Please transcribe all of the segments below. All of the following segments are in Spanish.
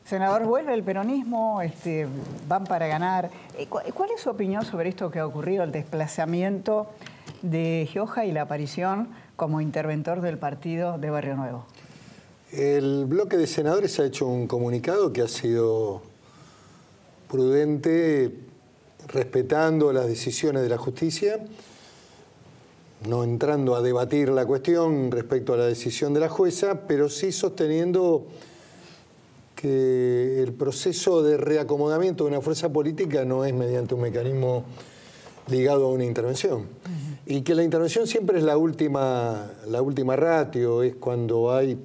Senador, vuelve el peronismo, van para ganar. ¿Cuál es su opinión sobre esto que ha ocurrido, el desplazamiento de Gioja y la aparición como interventor del partido de Barrio Nuevo? El bloque de senadores ha hecho un comunicado que ha sido prudente, respetando las decisiones de la justicia, no entrando a debatir la cuestión respecto a la decisión de la jueza, pero sí sosteniendo que el proceso de reacomodamiento de una fuerza política no es mediante un mecanismo ligado a una intervención. Y que la intervención siempre es la última ratio, es cuando hay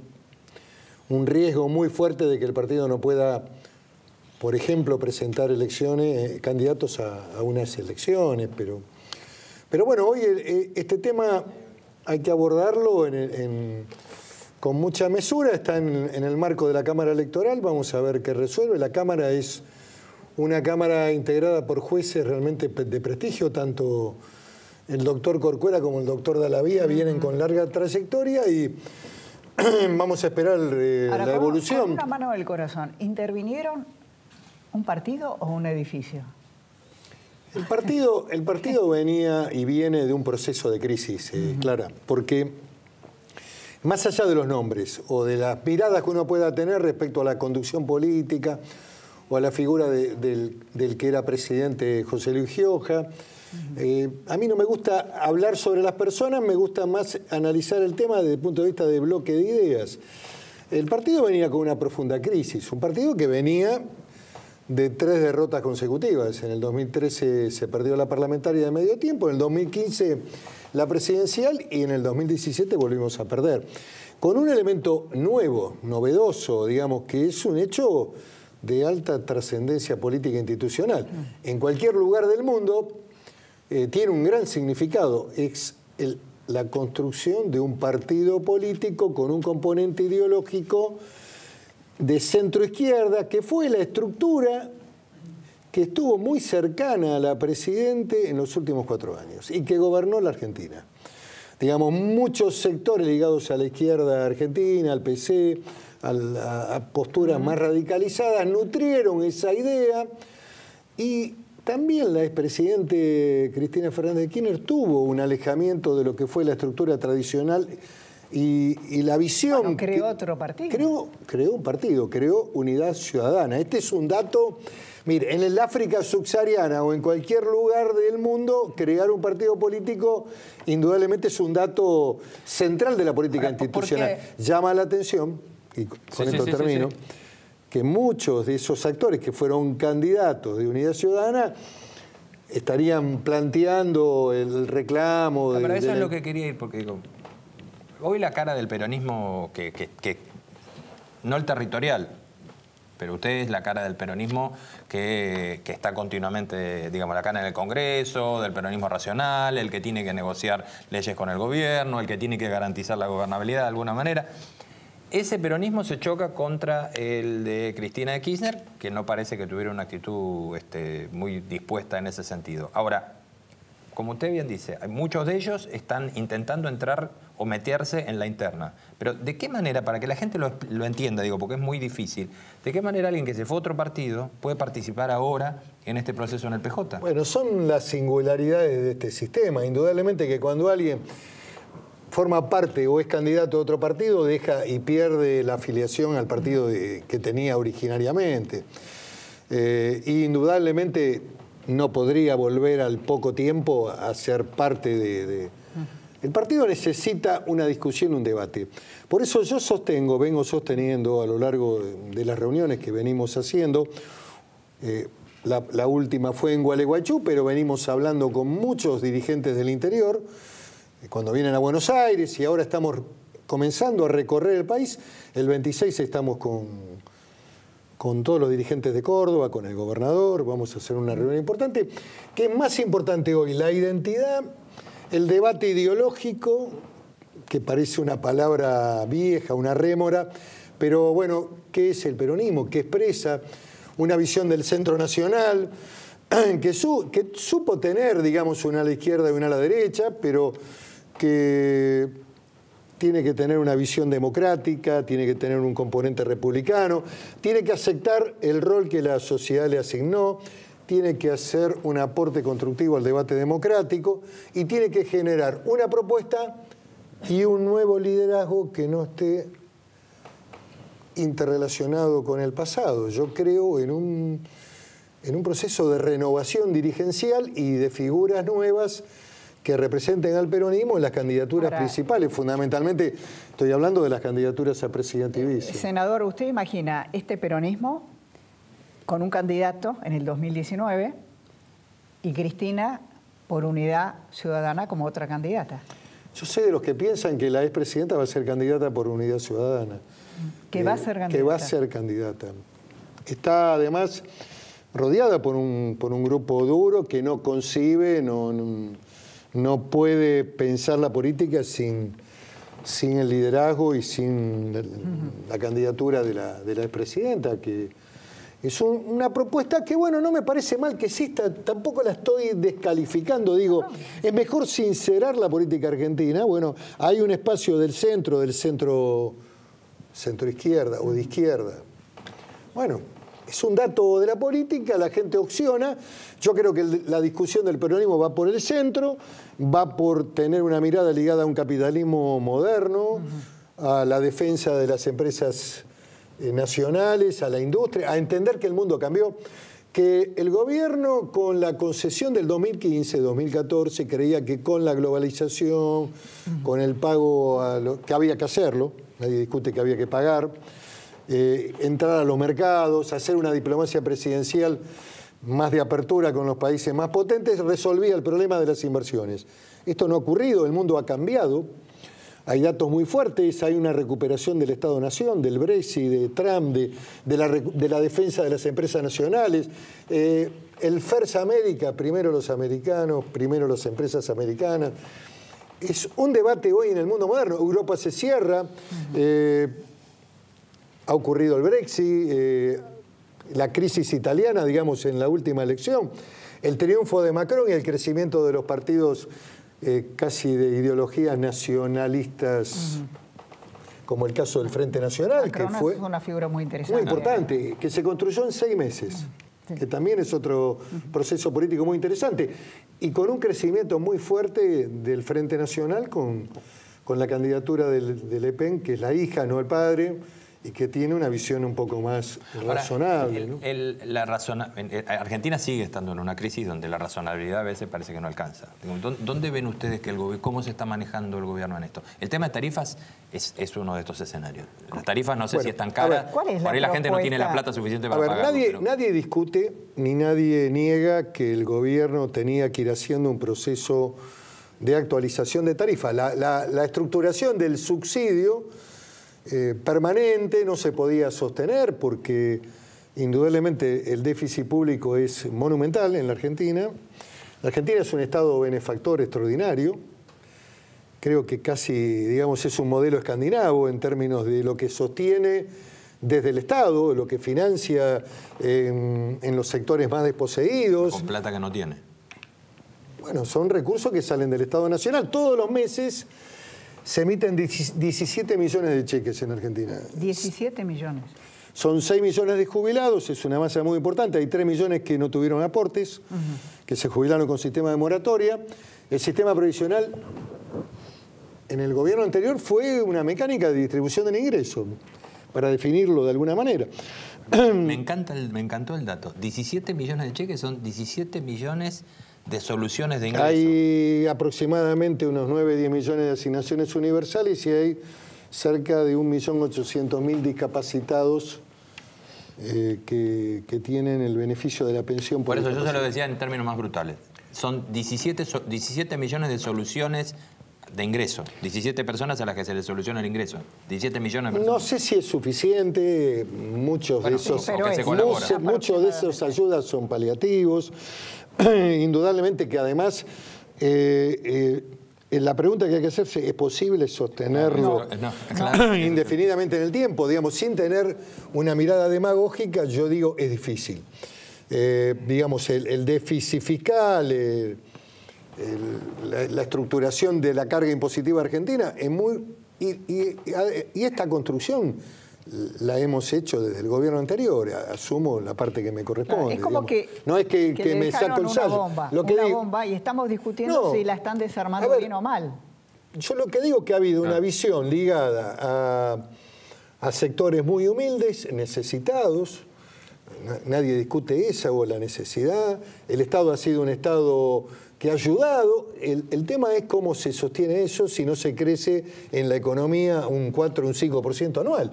un riesgo muy fuerte de que el partido no pueda, por ejemplo, presentar candidatos a unas elecciones. Pero bueno, hoy este tema hay que abordarlo con mucha mesura, está en el marco de la Cámara Electoral, vamos a ver qué resuelve. La Cámara es una Cámara integrada por jueces realmente de prestigio, tanto el doctor Corcuera como el doctor Dalabía vienen con larga trayectoria y vamos a esperar la evolución. Con una mano del corazón, ¿intervinieron un partido o un edificio? El partido venía y viene de un proceso de crisis, Clara, porque más allá de los nombres o de las miradas que uno pueda tener respecto a la conducción política o a la figura del que era presidente José Luis Gioja, a mí no me gusta hablar sobre las personas, me gusta más analizar el tema desde el punto de vista de bloque de ideas. El partido venía con una profunda crisis, un partido que venía de 3 derrotas consecutivas. En el 2013 se perdió la parlamentaria de medio tiempo, en el 2015 la presidencial y en el 2017 volvimos a perder. Con un elemento nuevo, novedoso, digamos, que es un hecho de alta trascendencia política e institucional. En cualquier lugar del mundo tiene un gran significado. Es la construcción de un partido político con un componente ideológico de centro-izquierda, que fue la estructura que estuvo muy cercana a la Presidente en los últimos 4 años y que gobernó la Argentina. Digamos, muchos sectores ligados a la izquierda argentina, al PC, a posturas más radicalizadas, nutrieron esa idea y también la expresidente Cristina Fernández de Kirchner tuvo un alejamiento de lo que fue la estructura tradicional y la visión... Bueno, creó otro partido. Creó un partido, creó Unidad Ciudadana. Este es un dato... Mire, en el África subsahariana o en cualquier lugar del mundo, crear un partido político indudablemente es un dato central de la política institucional. Llama la atención, y con esto termino, que muchos de esos actores que fueron candidatos de Unidad Ciudadana estarían planteando el reclamo... Pero eso es lo que quería ir, porque digo, hoy la cara del peronismo, no el territorial, pero usted es la cara del peronismo que está continuamente, digamos, la cara en el Congreso, del peronismo racional, el que tiene que negociar leyes con el gobierno, el que tiene que garantizar la gobernabilidad de alguna manera. Ese peronismo se choca contra el de Cristina de Kirchner, que no parece que tuviera una actitud muy dispuesta en ese sentido. Ahora, como usted bien dice, muchos de ellos están intentando entrar o meterse en la interna. Pero ¿de qué manera, para que la gente lo entienda, digo, porque es muy difícil, de qué manera alguien que se fue a otro partido puede participar ahora en este proceso en el PJ? Bueno, son las singularidades de este sistema. Indudablemente que cuando alguien forma parte o es candidato a otro partido, deja y pierde la afiliación al partido que tenía originariamente. Indudablemente no podría volver al poco tiempo a ser parte de... El partido necesita una discusión, un debate. Por eso yo vengo sosteniendo a lo largo de las reuniones que venimos haciendo, la última fue en Gualeguaychú, pero venimos hablando con muchos dirigentes del interior, cuando vienen a Buenos Aires, y ahora estamos comenzando a recorrer el país. El 26 estamos con todos los dirigentes de Córdoba, con el gobernador, vamos a hacer una reunión importante. ¿Qué es más importante hoy? La identidad, el debate ideológico, que parece una palabra vieja, una rémora, pero bueno, ¿qué es el peronismo? ¿Qué expresa una visión del centro nacional? Que supo tener, digamos, una a la izquierda y una a la derecha, pero que tiene que tener una visión democrática, tiene que tener un componente republicano, tiene que aceptar el rol que la sociedad le asignó, tiene que hacer un aporte constructivo al debate democrático y tiene que generar una propuesta y un nuevo liderazgo que no esté interrelacionado con el pasado. Yo creo en un proceso de renovación dirigencial y de figuras nuevas que representen al peronismo en las candidaturas principales. Fundamentalmente estoy hablando de las candidaturas a presidente y vice. Senador, ¿usted imagina este peronismo con un candidato en el 2019 y Cristina por Unidad Ciudadana como otra candidata? Yo sé de los que piensan que la expresidenta va a ser candidata por Unidad Ciudadana. Que va a ser candidata. Que va a ser candidata. Está además rodeada por un grupo duro que no concibe, no puede pensar la política sin el liderazgo y sin la candidatura de la expresidenta, que es una propuesta que, bueno, no me parece mal que exista, tampoco la estoy descalificando, digo, es mejor sincerar la política argentina. Bueno, hay un espacio del centro izquierda o de izquierda. Bueno, es un dato de la política, la gente opciona. Yo creo que la discusión del peronismo va por el centro, va por tener una mirada ligada a un capitalismo moderno, a la defensa de las empresas nacionales, a la industria, a entender que el mundo cambió, que el gobierno con la concesión del 2015-2014 creía que con la globalización, con el pago que había que hacerlo, nadie discute que había que pagar, entrar a los mercados, hacer una diplomacia presidencial más de apertura con los países más potentes, resolvía el problema de las inversiones. Esto no ha ocurrido, el mundo ha cambiado, hay datos muy fuertes, hay una recuperación del Estado-Nación, del Brexit, de Trump, de la defensa de las empresas nacionales. El First America, primero los americanos, primero las empresas americanas. Es un debate hoy en el mundo moderno. Europa se cierra, ha ocurrido el Brexit, la crisis italiana, digamos, en la última elección, el triunfo de Macron y el crecimiento de los partidos casi de ideologías nacionalistas, como el caso del Frente Nacional, Macron, que fue una figura muy interesante. Muy importante, que se construyó en 6 meses, que también es otro proceso político muy interesante, y con un crecimiento muy fuerte del Frente Nacional con la candidatura de Le Pen, que es la hija, no el padre, y que tiene una visión un poco más razonable. ¿No? Argentina sigue estando en una crisis donde la razonabilidad a veces parece que no alcanza. ¿Dónde ven ustedes que cómo se está manejando el gobierno en esto? El tema de tarifas es uno de estos escenarios. Las tarifas no sé si están caras, por ahí la gente no tiene la plata suficiente para pagarlo. Nadie discute ni nadie niega que el gobierno tenía que ir haciendo un proceso de actualización de tarifas. La estructuración del subsidio permanente no se podía sostener porque indudablemente el déficit público es monumental en la Argentina. La Argentina es un Estado benefactor extraordinario. Creo que casi, digamos, es un modelo escandinavo en términos de lo que sostiene desde el Estado, lo que financia en los sectores más desposeídos. Con plata que no tiene. Bueno, son recursos que salen del Estado Nacional. Todos los meses se emiten 17 millones de cheques en Argentina. 17 millones. Son 6 millones de jubilados, es una masa muy importante. Hay 3 millones que no tuvieron aportes, que se jubilaron con sistema de moratoria. El sistema previsional en el gobierno anterior fue una mecánica de distribución del ingreso, para definirlo de alguna manera. Me encantó el dato. 17 millones de cheques son 17 millones de soluciones de ingreso. Hay aproximadamente unos 9-10 millones de asignaciones universales y hay cerca de 1.800.000 discapacitados que tienen el beneficio de la pensión. Por eso yo se lo decía en términos más brutales. Son 17 millones de soluciones de ingreso. 17 personas a las que se les soluciona el ingreso. 17 millones de personas. No sé si es suficiente. Muchos de esos ayudas son paliativos. Indudablemente que además la pregunta que hay que hacerse, ¿es posible sostenerlo indefinidamente en el tiempo? Digamos, sin tener una mirada demagógica, yo digo, es difícil. Digamos, el déficit fiscal, la estructuración de la carga impositiva argentina es muy Y esta construcción la hemos hecho desde el gobierno anterior, asumo la parte que me corresponde. Claro, es como digamos. No es que me saco el sallo. Una bomba y estamos discutiendo si la están desarmando bien o mal. Yo lo que digo es que ha habido una visión ligada a sectores muy humildes, necesitados. Nadie discute esa o la necesidad. El Estado ha sido un Estado que ha ayudado. El tema es cómo se sostiene eso si no se crece en la economía un 4 o un 5% anual.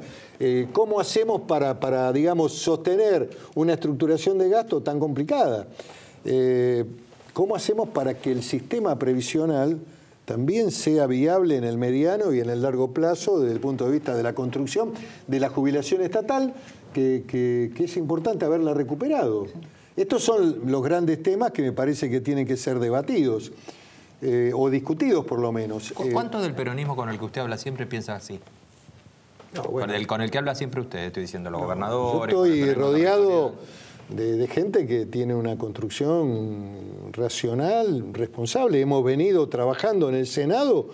¿Cómo hacemos para, digamos, sostener una estructuración de gasto tan complicada? ¿Cómo hacemos para que el sistema previsional también sea viable en el mediano y en el largo plazo desde el punto de vista de la construcción de la jubilación estatal, que es importante haberla recuperado? Estos son los grandes temas que me parece que tienen que ser debatidos, o discutidos por lo menos. ¿Cuántos del peronismo con el que usted habla siempre piensa así? No, bueno. Con el que habla siempre usted, estoy diciendo, los gobernadores. Yo estoy rodeado de gente que tiene una construcción racional, responsable. Hemos venido trabajando en el Senado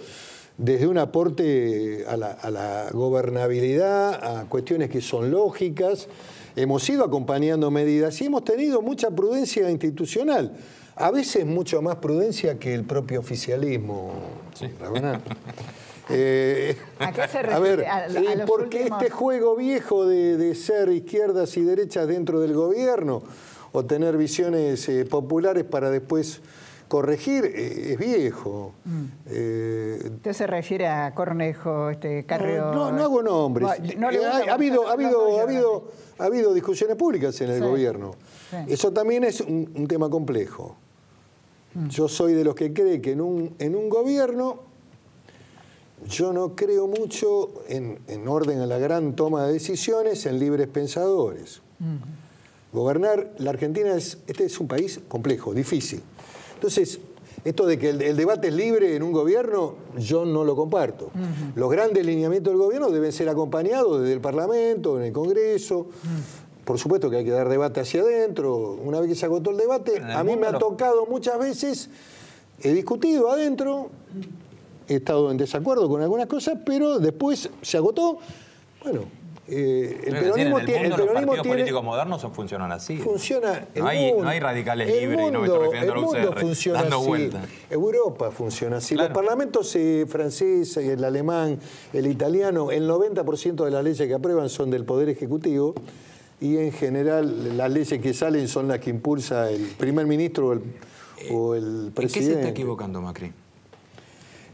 desde un aporte a la gobernabilidad, a cuestiones que son lógicas. Hemos ido acompañando medidas y hemos tenido mucha prudencia institucional. A veces mucho más prudencia que el propio oficialismo. Sí. ¿A qué se refiere? A ver, porque este juego viejo de ser izquierdas y derechas dentro del gobierno o tener visiones populares para después corregir es viejo. ¿Usted se refiere a Cornejo, Carrió? No hago nombres. Ha habido discusiones públicas en el gobierno. Sí. Eso también es un tema complejo. Yo soy de los que cree que en un gobierno, yo no creo mucho en orden a la gran toma de decisiones, en libres pensadores. Gobernar la Argentina este es un país complejo, difícil. Entonces, esto de que el debate es libre en un gobierno, yo no lo comparto. Los grandes lineamientos del gobierno deben ser acompañados desde el Parlamento, en el Congreso. Por supuesto que hay que dar debate hacia adentro. Una vez que se agotó el debate, a mí me ha tocado muchas veces, he discutido adentro, he estado en desacuerdo con algunas cosas, pero después se agotó. Bueno, el peronismo tiene... Los partidos políticos modernos funcionan así. Funciona... No hay radicales libres, y no me estoy refiriendo a la UCR, dando vueltas. Europa funciona así. Claro. Los parlamentos franceses, el alemán, el italiano, el 90% de las leyes que aprueban son del Poder Ejecutivo y en general las leyes que salen son las que impulsa el primer ministro o el presidente. ¿En qué se está equivocando Macri?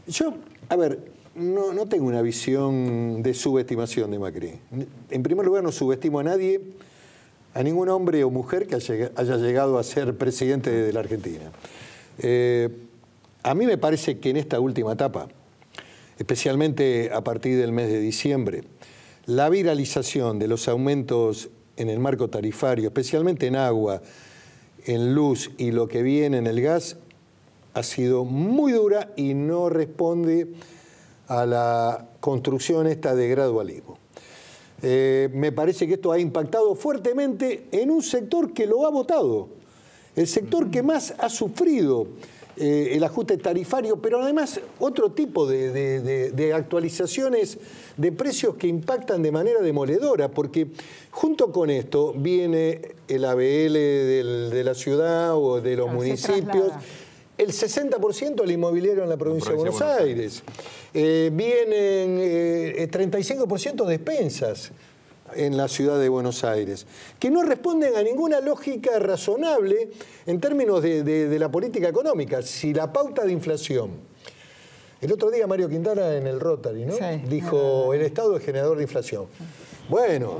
Yo, a ver... No tengo una visión de subestimación de Macri. En primer lugar, no subestimo a nadie, a ningún hombre o mujer que haya llegado a ser presidente de la Argentina. A mí me parece que en esta última etapa, especialmente a partir del mes de diciembre, la viralización de los aumentos en el marco tarifario, especialmente en agua, en luz y lo que viene en el gas, ha sido muy dura y no responde a la construcción esta de gradualismo. Me parece que esto ha impactado fuertemente en un sector que lo ha votado, el sector que más ha sufrido el ajuste tarifario, pero además otro tipo de actualizaciones de precios que impactan de manera demoledora, porque junto con esto viene el ABL de la ciudad o de los municipios, el 60% del inmobiliario en la provincia de Buenos Aires. Vienen 35% de despensas en la ciudad de Buenos Aires, que no responden a ninguna lógica razonable en términos de la política económica. Si la pauta de inflación... El otro día Mario Quintana en el Rotary, ¿no? Sí. Dijo, el Estado es generador de inflación. Bueno,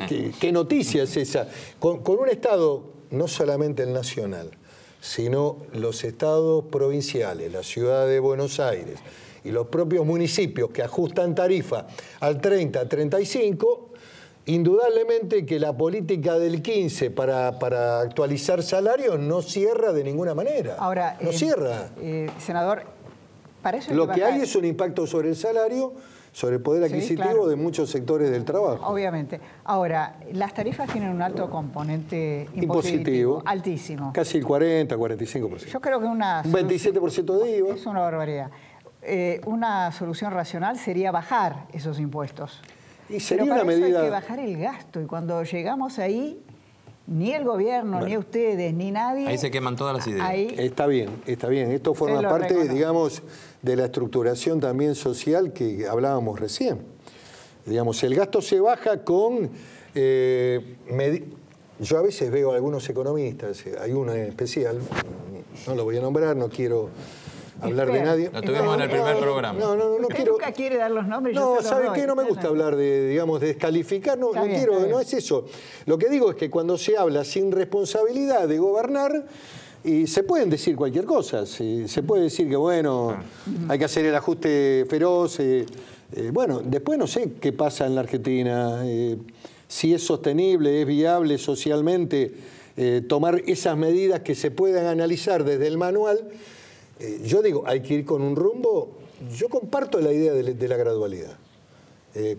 ¿qué noticia es esa? Con un Estado, no solamente el nacional, sino los estados provinciales, la ciudad de Buenos Aires y los propios municipios que ajustan tarifa al 30, 35, indudablemente que la política del 15 para actualizar salarios no cierra de ninguna manera. Ahora, no cierra. Senador, para eso lo que hay es un impacto sobre el salario, sobre el poder adquisitivo, claro, de muchos sectores del trabajo. Obviamente. Ahora, las tarifas tienen un alto componente impositivo. Altísimo. Casi el 40, 45%. Yo creo que un 27% de IVA. Es una barbaridad. una solución racional sería bajar esos impuestos. Y sería Pero para una eso medida... hay que bajar el gasto, y cuando llegamos ahí, ni el gobierno, ni ustedes, ni nadie... Ahí se queman todas las ideas. Ahí, Está bien, está bien. Esto forma parte, digamos, de la estructuración también social que hablábamos recién. Digamos, el gasto se baja con... yo a veces veo a algunos economistas, hay uno en especial, no lo voy a nombrar, no quiero hablar de nadie. Lo tuvimos en el primer programa. No quiero... nunca quiere dar los nombres. No, ¿sabe qué? No me gusta hablar de, digamos, de descalificar, no quiero, no es eso. Lo que digo es que cuando se habla sin responsabilidad de gobernar, y se pueden decir cualquier cosa, se puede decir que, bueno, hay que hacer el ajuste feroz. Bueno, después no sé qué pasa en la Argentina, si es sostenible, es viable socialmente tomar esas medidas que se puedan analizar desde el manual. Yo digo, hay que ir con un rumbo. Yo comparto la idea de la gradualidad.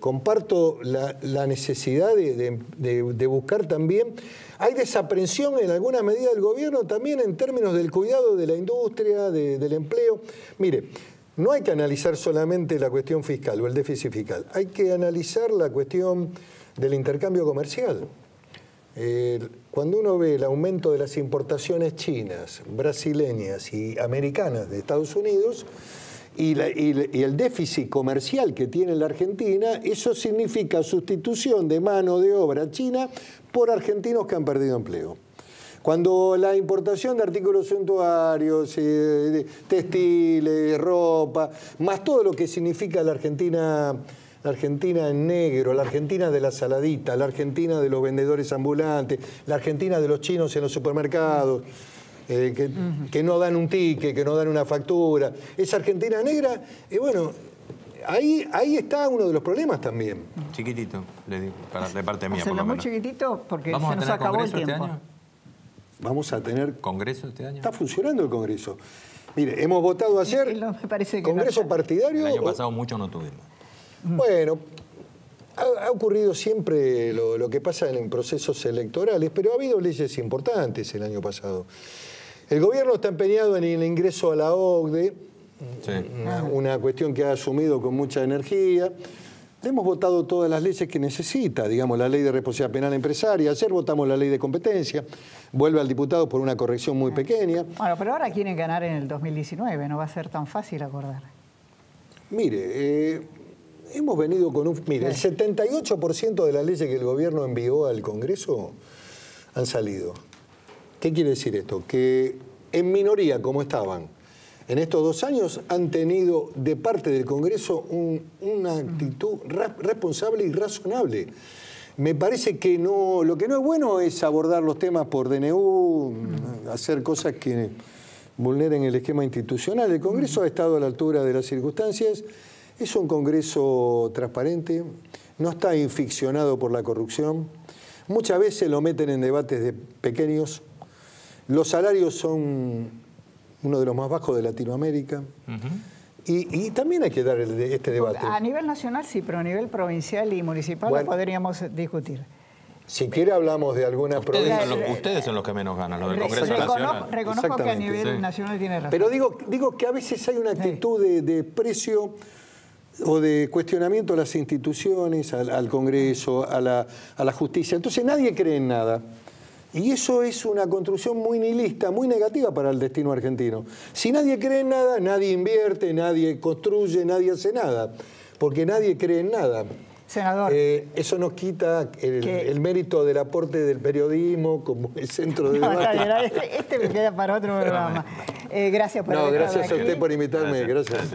Comparto la necesidad de buscar también. Hay desaprensión en alguna medida del gobierno también en términos del cuidado de la industria, del empleo. Mire, no hay que analizar solamente la cuestión fiscal o el déficit fiscal. Hay que analizar la cuestión del intercambio comercial. Cuando uno ve el aumento de las importaciones chinas, brasileñas y americanas de Estados Unidos y el déficit comercial que tiene la Argentina, eso significa sustitución de mano de obra china por argentinos que han perdido empleo. Cuando la importación de artículos suntuarios, textiles, ropa, más todo lo que significa la Argentina en negro, la Argentina de la saladita, la Argentina de los vendedores ambulantes, la Argentina de los chinos en los supermercados, que no dan un ticket, que no dan una factura. Esa Argentina negra, bueno, ahí está uno de los problemas también. Chiquitito, le digo, de parte mía, por lo muy menos. chiquitito porque ¿Vamos se nos a tener acabó el congreso tiempo. este año? Vamos a tener... ¿Congreso este año? Está funcionando el Congreso. Mire, hemos votado ayer Me parece que Congreso no. partidario. El año pasado mucho no tuvimos. Bueno, ha ocurrido siempre lo que pasa en procesos electorales, pero ha habido leyes importantes el año pasado. El gobierno está empeñado en el ingreso a la OCDE, Sí. una cuestión que ha asumido con mucha energía. Hemos votado todas las leyes que necesita, digamos, la ley de responsabilidad penal empresaria. Ayer votamos la ley de competencia. Vuelve al diputado por una corrección muy pequeña. Bueno, pero ahora quieren ganar en el 2019, no va a ser tan fácil acordar. Mire, hemos venido con un... Mire, el 78% de las leyes que el gobierno envió al Congreso han salido. ¿Qué quiere decir esto? Que en minoría, como estaban en estos 2 años, han tenido de parte del Congreso una actitud responsable y razonable. Me parece que no, lo que no es bueno es abordar los temas por DNU, hacer cosas que vulneren el esquema institucional. El Congreso ha estado a la altura de las circunstancias. Es un Congreso transparente, no está inficcionado por la corrupción. Muchas veces lo meten en debates de pequeños. Los salarios son uno de los más bajos de Latinoamérica. Y también hay que dar este debate. A nivel nacional sí, pero a nivel provincial y municipal lo podríamos discutir. Si quiere hablamos de alguna provincia. Ustedes son los que menos ganan, los del Congreso Nacional. Reconozco que a nivel nacional tiene razón. Pero digo que a veces hay una actitud de desprecio o de cuestionamiento a las instituciones, al Congreso, a la justicia. Entonces nadie cree en nada. Y eso es una construcción muy nihilista, muy negativa para el destino argentino. Si nadie cree en nada, nadie invierte, nadie construye, nadie hace nada. Porque nadie cree en nada. Senador. Eso nos quita el mérito del aporte del periodismo como el centro de debate. Este me queda para otro programa. Gracias por haber estado gracias a usted aquí. por invitarme. Gracias.